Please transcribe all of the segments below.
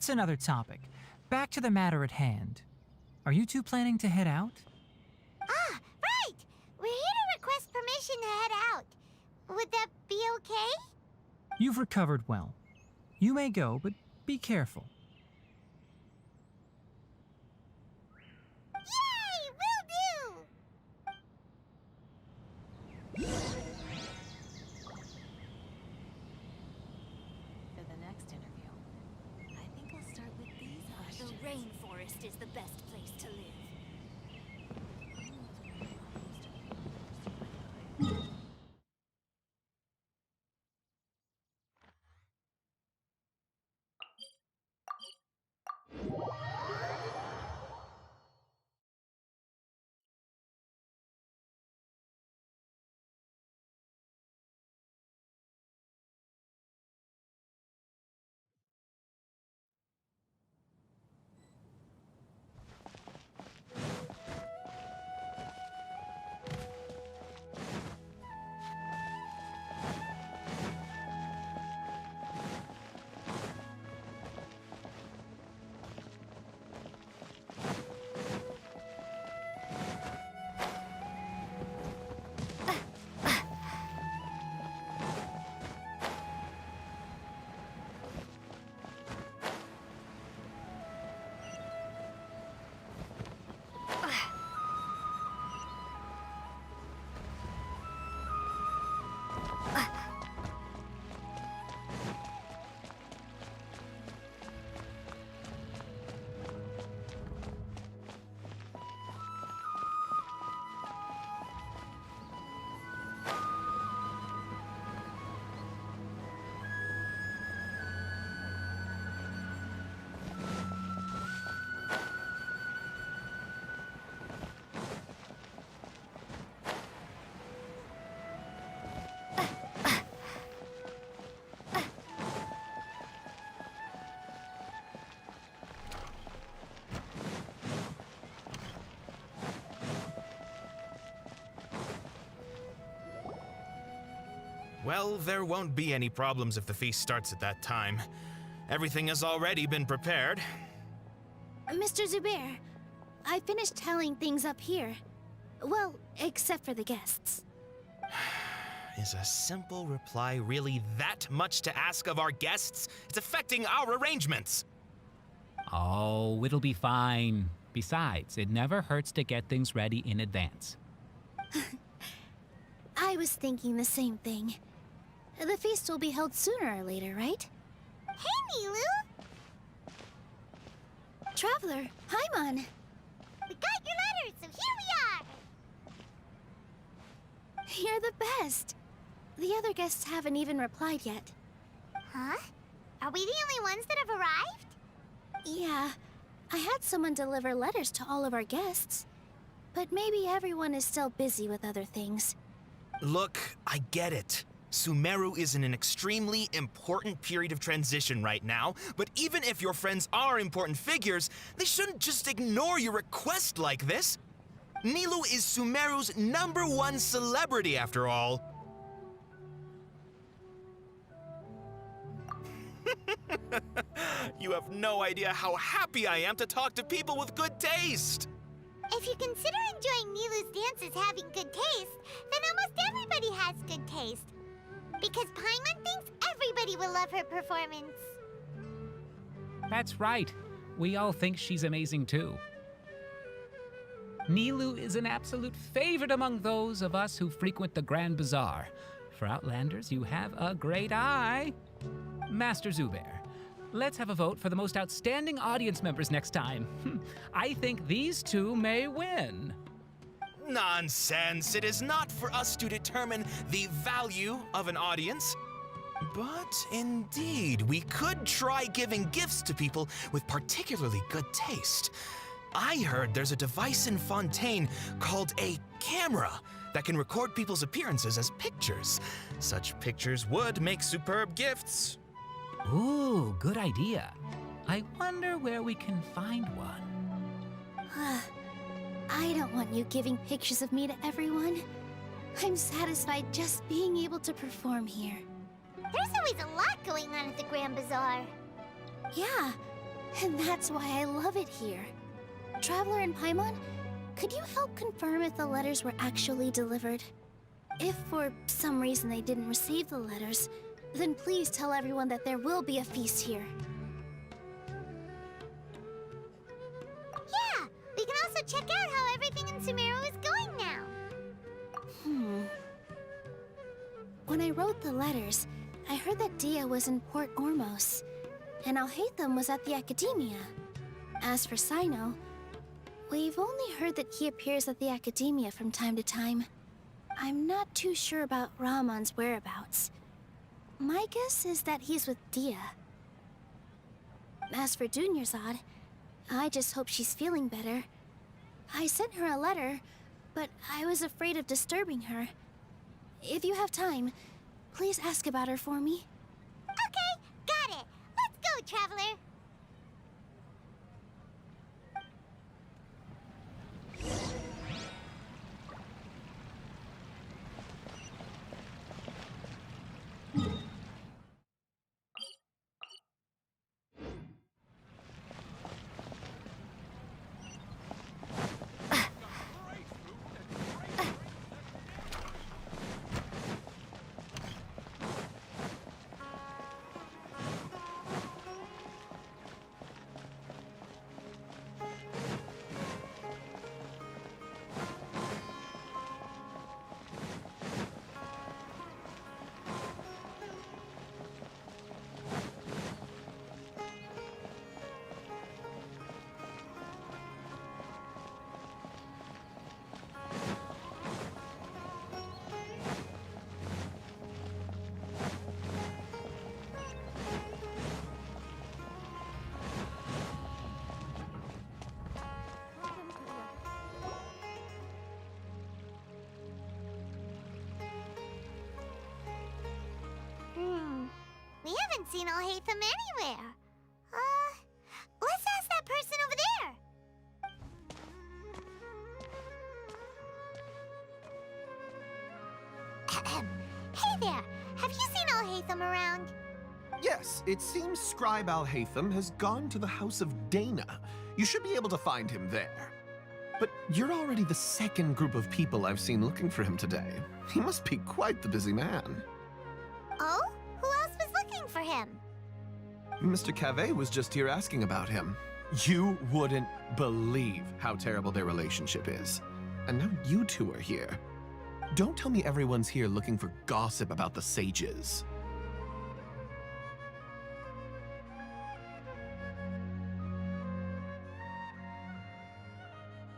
That's another topic. Back to the matter at hand. Are you two planning to head out? Ah, right! We're here to request permission to head out. Would that be okay? You've recovered well. You may go, but be careful. Yay! Will do! For the next interview, I think we'll start with these questions. The rainforest is the best place to live. Well, there won't be any problems if the feast starts at that time. Everything has already been prepared. Mr. Zubair, I finished tallying things up here. Well, except for the guests. Is a simple reply really that much to ask of our guests? It's affecting our arrangements. Oh, it'll be fine. Besides, it never hurts to get things ready in advance. I was thinking the same thing. The feast will be held sooner or later, right? Hey, Nilu! Traveler, Paimon! We got your letters, so here we are! You're the best! The other guests haven't even replied yet. Huh? Are we the only ones that have arrived? Yeah. I had someone deliver letters to all of our guests. But maybe everyone is still busy with other things. Look, I get it. Sumeru is in an extremely important period of transition right now, but even if your friends are important figures, they shouldn't just ignore your request like this. Nilou is Sumeru's #1 celebrity, after all. You have no idea how happy I am to talk to people with good taste. If you consider enjoying Nilu's dances having good taste, then almost everybody has good taste. Because Paimon thinks everybody will love her performance. That's right. We all think she's amazing too. Nilou is an absolute favorite among those of us who frequent the Grand Bazaar. For Outlanders, you have a great eye. Master Zubair, let's have a vote for the most outstanding audience members next time. I think these two may win. Nonsense! It is not for us to determine the value of an audience. But indeed, we could try giving gifts to people with particularly good taste. I heard there's a device in Fontaine called a camera that can record people's appearances as pictures. Such pictures would make superb gifts. Ooh, good idea. I wonder where we can find one. I don't want you giving pictures of me to everyone. I'm satisfied just being able to perform here. There's always a lot going on at the Grand Bazaar. Yeah, And that's why I love it here. Traveler and Paimon, could you help confirm if the letters were actually delivered? If for some reason they didn't receive the letters, then please tell everyone that there will be a feast here. Yeah, we can also check out how everything in Sumeru is going now. When I wrote the letters, I heard that Dia was in Port Ormos, and Alhaitham was at the Academia. As for Sino, we've only heard that he appears at the Academia from time to time. I'm not too sure about Ramon's whereabouts. My guess is that he's with Dia. As for Dunyarzad, I just hope she's feeling better. I sent her a letter, but I was afraid of disturbing her. If you have time, please ask about her for me. Okay, got it. Let's go, Traveler. We haven't seen Alhaitham anywhere. Let's ask that person over there. Hey there, have you seen Alhaitham around? Yes, it seems Scribe Alhaitham has gone to the House of Dana. You should be able to find him there. But you're already the second group of people I've seen looking for him today. He must be quite the busy man. Oh? Who else was looking for him? Mr. Cave was just here asking about him. You wouldn't believe how terrible their relationship is. And now you two are here. Don't tell me everyone's here looking for gossip about the sages.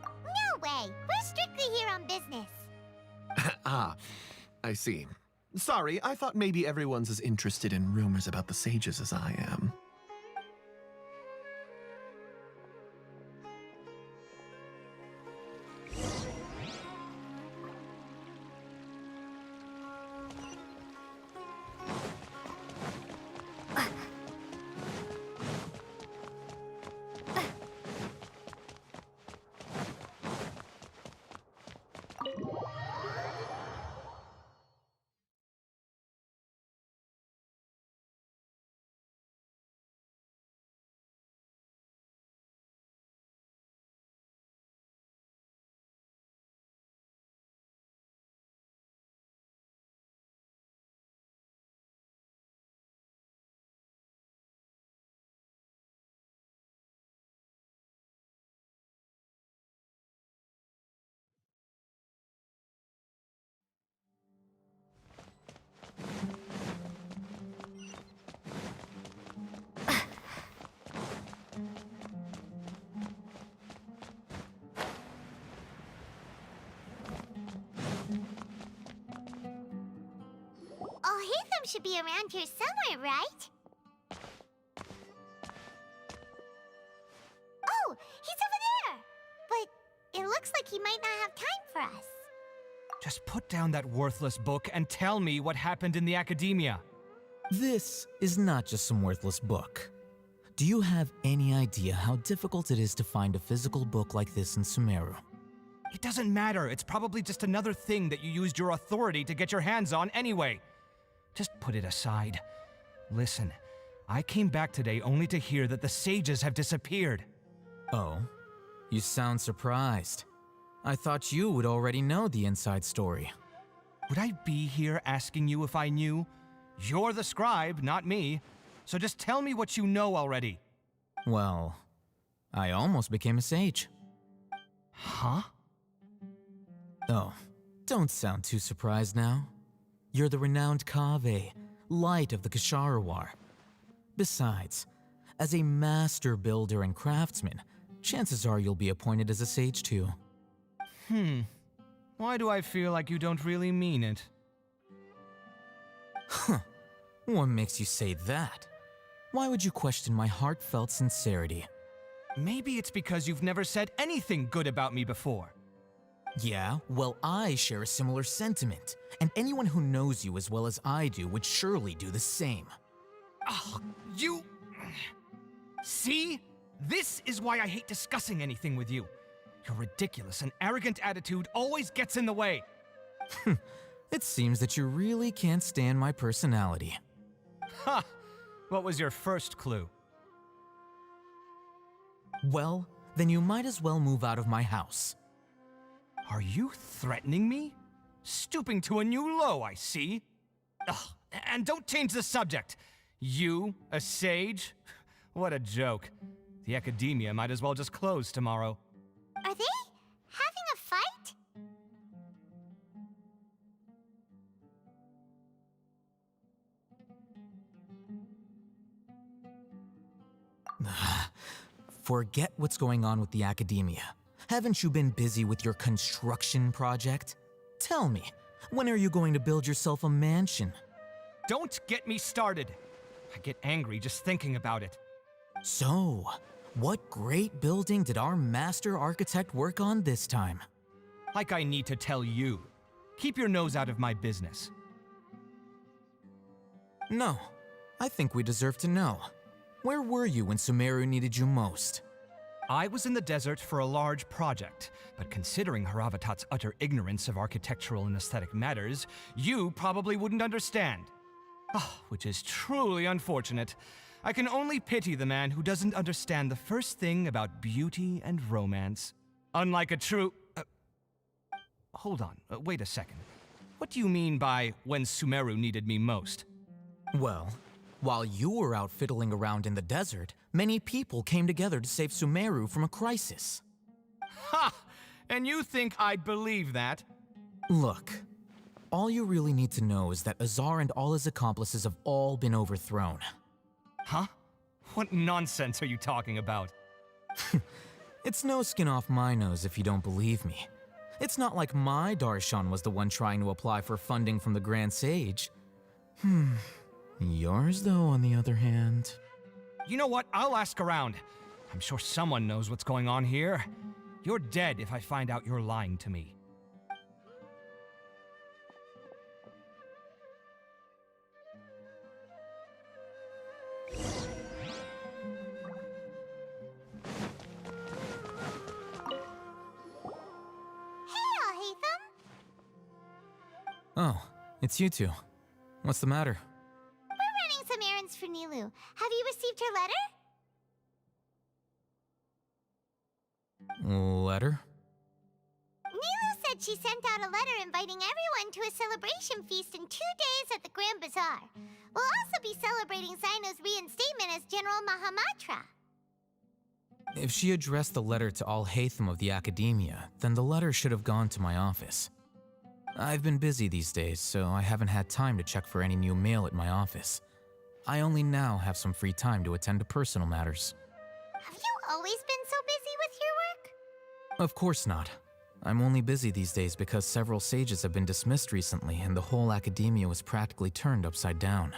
No way. We're strictly here on business. Ah, I see. Sorry, I thought maybe everyone's as interested in rumors about the sages as I am. Alhaitham should be around here somewhere, right? Oh, he's over there! But it looks like he might not have time for us. Just put down that worthless book and tell me what happened in the academia. This is not just some worthless book. Do you have any idea how difficult it is to find a physical book like this in Sumeru? It doesn't matter. It's probably just another thing that you used your authority to get your hands on anyway. Just put it aside. Listen, I came back today only to hear that the sages have disappeared. Oh, you sound surprised. I thought you would already know the inside story. Would I be here asking you if I knew? You're the scribe, not me. So just tell me what you know already. Well, I almost became a sage. Huh? Oh, don't sound too surprised now. You're the renowned Kaveh, light of the Ksharawar. Besides, as a master builder and craftsman, chances are you'll be appointed as a sage too. Why do I feel like you don't really mean it? Huh. What makes you say that? Why would you question my heartfelt sincerity? Maybe it's because you've never said anything good about me before. Yeah, well, I share a similar sentiment, and anyone who knows you as well as I do would surely do the same. Oh, you... See? This is why I hate discussing anything with you. Your ridiculous and arrogant attitude always gets in the way. It seems that you really can't stand my personality. Ha! What was your first clue? Well, then you might as well move out of my house. Are you threatening me? Stooping to a new low, I see. Ugh, and don't change the subject. You, a sage? What a joke. The academia might as well just close tomorrow. Are they having a fight? Forget what's going on with the academia. Haven't you been busy with your construction project? Tell me, when are you going to build yourself a mansion? Don't get me started. I get angry just thinking about it. So, what great building did our master architect work on this time? Like I need to tell you. Keep your nose out of my business. No, I think we deserve to know. Where were you when Sumeru needed you most? I was in the desert for a large project, but considering Haravatat's utter ignorance of architectural and aesthetic matters, you probably wouldn't understand. Which is truly unfortunate. I can only pity the man who doesn't understand the first thing about beauty and romance. Unlike a true... hold on, wait a second. What do you mean by when Sumeru needed me most? Well, while you were out fiddling around in the desert, many people came together to save Sumeru from a crisis. Ha! And you think I'd believe that? Look, all you really need to know is that Azar and all his accomplices have all been overthrown. Huh? What nonsense are you talking about? It's no skin off my nose if you don't believe me. It's not like my Darshan was the one trying to apply for funding from the Grand Sage. Yours, though, on the other hand... You know what? I'll ask around. I'm sure someone knows what's going on here. You're dead if I find out you're lying to me. Oh, it's you two. What's the matter? We're running some errands for Nilu. Have you received her letter? Letter? Nilu said she sent out a letter inviting everyone to a celebration feast in 2 days at the Grand Bazaar. We'll also be celebrating Zaino's reinstatement as General Mahamatra. If she addressed the letter to Al Haytham of the Academia, then the letter should have gone to my office. I've been busy these days, so I haven't had time to check for any new mail at my office. I only now have some free time to attend to personal matters. Have you always been so busy with your work? Of course not. I'm only busy these days because several sages have been dismissed recently and the whole academia was practically turned upside down.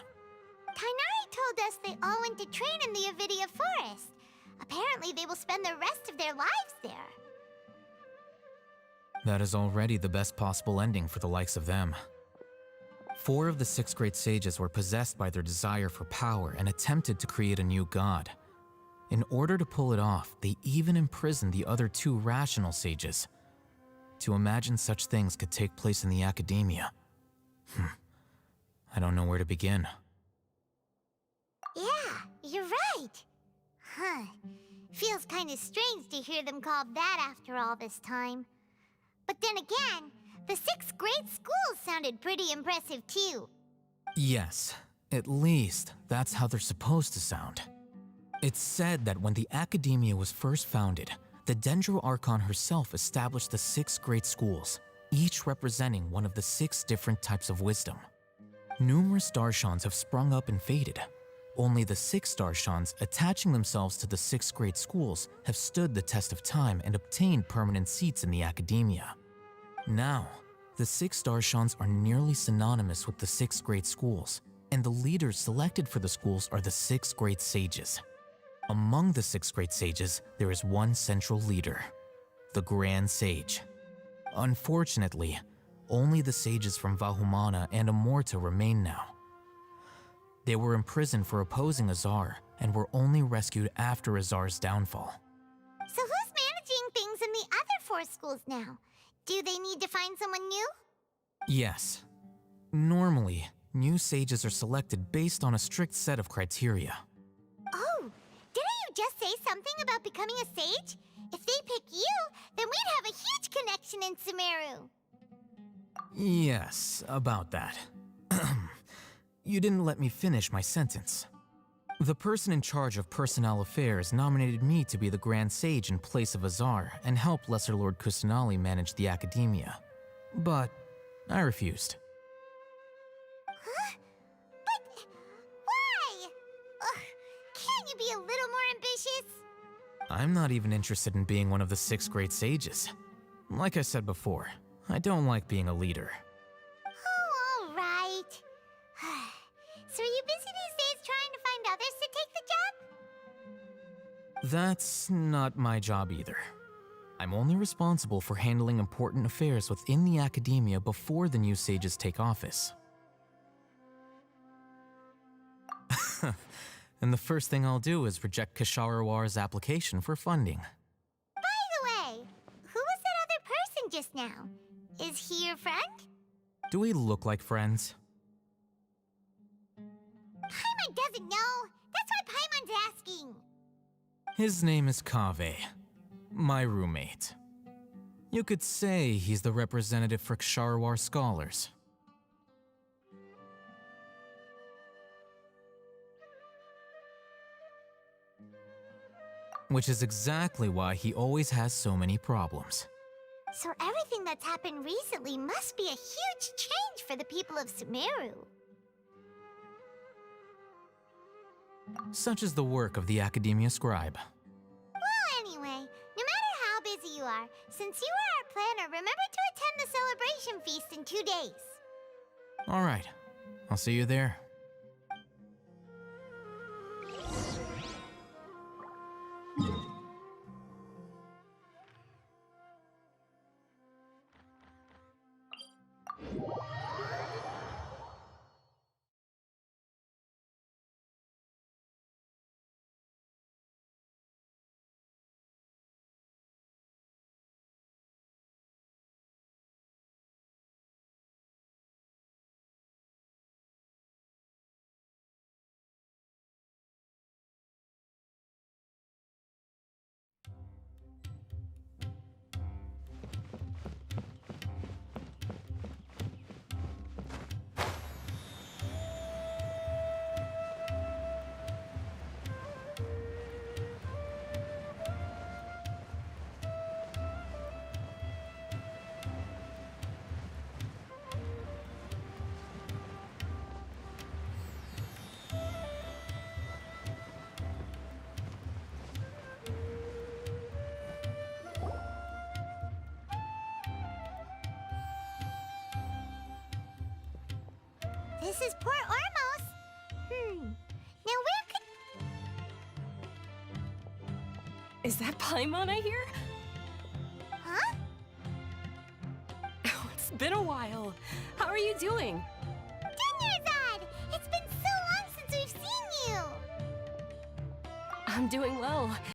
Kainari told us they all went to train in the Avidia Forest. Apparently they will spend the rest of their lives there. That is already the best possible ending for the likes of them. 4 of the 6 great sages were possessed by their desire for power and attempted to create a new god. In order to pull it off, they even imprisoned the other 2 rational sages. To imagine such things could take place in the academia. I don't know where to begin. Yeah, you're right. Huh. Feels kind of strange to hear them called that after all this time. But then again, the 6th grade schools sounded pretty impressive too. Yes, at least that's how they're supposed to sound. It's said that when the Academia was first founded, the Dendro Archon herself established the 6 great schools, each representing one of the 6 different types of wisdom. Numerous Darshans have sprung up and faded. Only the 6 Darshans attaching themselves to the 6 great schools have stood the test of time and obtained permanent seats in the Academia. Now, the 6 Darshans are nearly synonymous with the 6 great schools, and the leaders selected for the schools are the 6 great sages. Among the 6 great sages, there is one central leader, the Grand Sage. Unfortunately, only the sages from Vahumana and Amorta remain now. They were imprisoned for opposing Azar and were only rescued after Azar's downfall. So who's managing things in the other 4 schools now? Do they need to find someone new? Yes. Normally, new sages are selected based on a strict set of criteria. Oh, didn't you just say something about becoming a sage? If they pick you, then we'd have a huge connection in Sumeru. Yes, about that. You didn't let me finish my sentence. The person in charge of personnel affairs nominated me to be the Grand Sage in place of Azar and help Lesser Lord Kusanali manage the Academia. But I refused. Huh? But why? Ugh, can't you be a little more ambitious? I'm not even interested in being one of the 6 great sages. Like I said before, I don't like being a leader. Oh, all right. So are you busy these days trying to find others to take the job? That's not my job either. I'm only responsible for handling important affairs within the Academia before the new sages take office. And the first thing I'll do is reject Kasharawar's application for funding. By the way, who was that other person just now? Is he your friend? Do we look like friends? Paimon doesn't know. That's why Paimon's asking. His name is Kaveh, my roommate. You could say he's the representative for Ksharawar scholars. Which is exactly why he always has so many problems. So everything that's happened recently must be a huge change for the people of Sumeru. Such is the work of the Academia Scribe. Well, anyway, no matter how busy you are, since you are our planner, remember to attend the celebration feast in 2 days. All right, I'll see you there. This is Port Ormos. Now where could... Is that Paimon I hear? Huh? Oh, it's been a while. How are you doing? Dunyarzad! It's been so long since we've seen you! I'm doing well.